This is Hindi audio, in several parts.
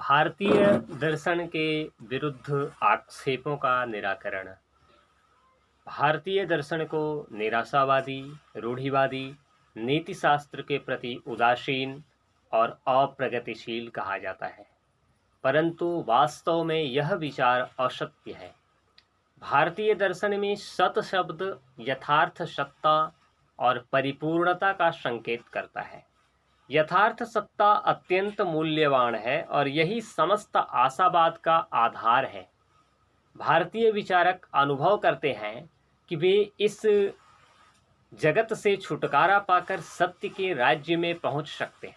भारतीय दर्शन के विरुद्ध आक्षेपों का निराकरण। भारतीय दर्शन को निराशावादी, रूढ़िवादी, नीतिशास्त्र के प्रति उदासीन और अप्रगतिशील कहा जाता है, परंतु वास्तव में यह विचार असत्य है। भारतीय दर्शन में सत शब्द यथार्थ सत्ता और परिपूर्णता का संकेत करता है। यथार्थ सत्ता अत्यंत मूल्यवान है और यही समस्त आशावाद का आधार है। भारतीय विचारक अनुभव करते हैं कि वे इस जगत से छुटकारा पाकर सत्य के राज्य में पहुंच सकते हैं।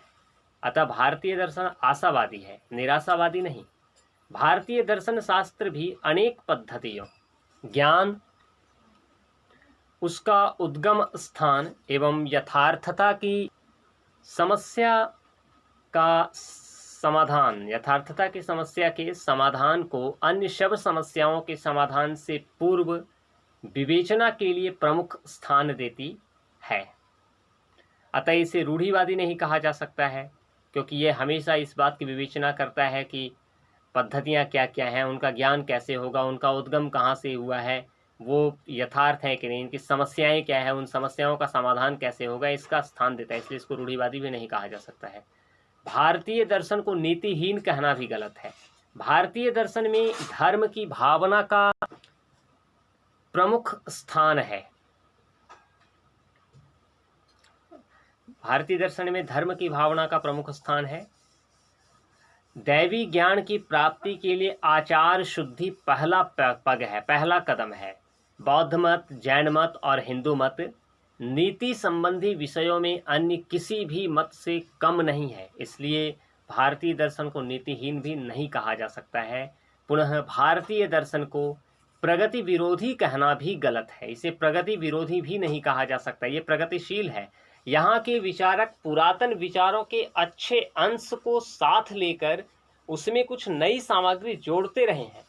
अतः भारतीय दर्शन आशावादी है, निराशावादी नहीं। भारतीय दर्शन शास्त्र भी अनेक पद्धतियों, ज्ञान, उसका उद्गम स्थान एवं यथार्थता की समस्या का समाधान, यथार्थता की समस्या के समाधान को अन्य सब समस्याओं के समाधान से पूर्व विवेचना के लिए प्रमुख स्थान देती है। अतः इसे रूढ़िवादी नहीं कहा जा सकता है, क्योंकि यह हमेशा इस बात की विवेचना करता है कि पद्धतियाँ क्या क्या हैं, उनका ज्ञान कैसे होगा, उनका उद्गम कहाँ से हुआ है, वो यथार्थ है कि नहीं, इनकी समस्याएं क्या है, उन समस्याओं का समाधान कैसे होगा, इसका स्थान देता है। इसलिए इसको रूढ़िवादी भी नहीं कहा जा सकता है। भारतीय दर्शन को नीतिहीन कहना भी गलत है। भारतीय दर्शन में धर्म की भावना का प्रमुख स्थान है। भारतीय दर्शन में धर्म की भावना का प्रमुख स्थान है। दैवी ज्ञान की प्राप्ति के लिए आचार शुद्धि पहला पग है, पहला कदम है। बौद्ध मत, जैन मत और हिंदू मत नीति संबंधी विषयों में अन्य किसी भी मत से कम नहीं है। इसलिए भारतीय दर्शन को नीतिहीन भी नहीं कहा जा सकता है। पुनः भारतीय दर्शन को प्रगति विरोधी कहना भी गलत है। इसे प्रगति विरोधी भी नहीं कहा जा सकता, ये प्रगतिशील है। यहाँ के विचारक पुरातन विचारों के अच्छे अंश को साथ लेकर उसमें कुछ नई सामग्री जोड़ते रहे हैं।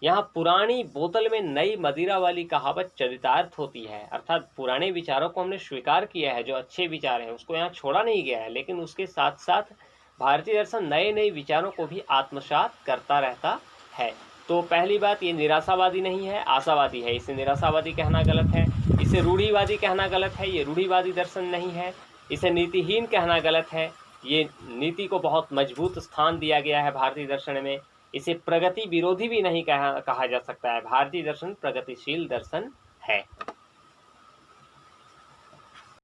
यहाँ पुरानी बोतल में नई मदिरा वाली कहावत चरितार्थ होती है, अर्थात पुराने विचारों को हमने स्वीकार किया है, जो अच्छे विचार हैं उसको यहाँ छोड़ा नहीं गया है, लेकिन उसके साथ साथ भारतीय दर्शन नए नए विचारों को भी आत्मसात करता रहता है। तो पहली बात, ये निराशावादी नहीं है, आशावादी है। इसे निराशावादी कहना गलत है। इसे रूढ़िवादी कहना गलत है, ये रूढ़िवादी दर्शन नहीं है। इसे नीतिहीन कहना गलत है, ये नीति को बहुत मजबूत स्थान दिया गया है भारतीय दर्शन में। इसे प्रगति विरोधी भी नहीं कहा जा सकता है। भारतीय दर्शन प्रगतिशील दर्शन है।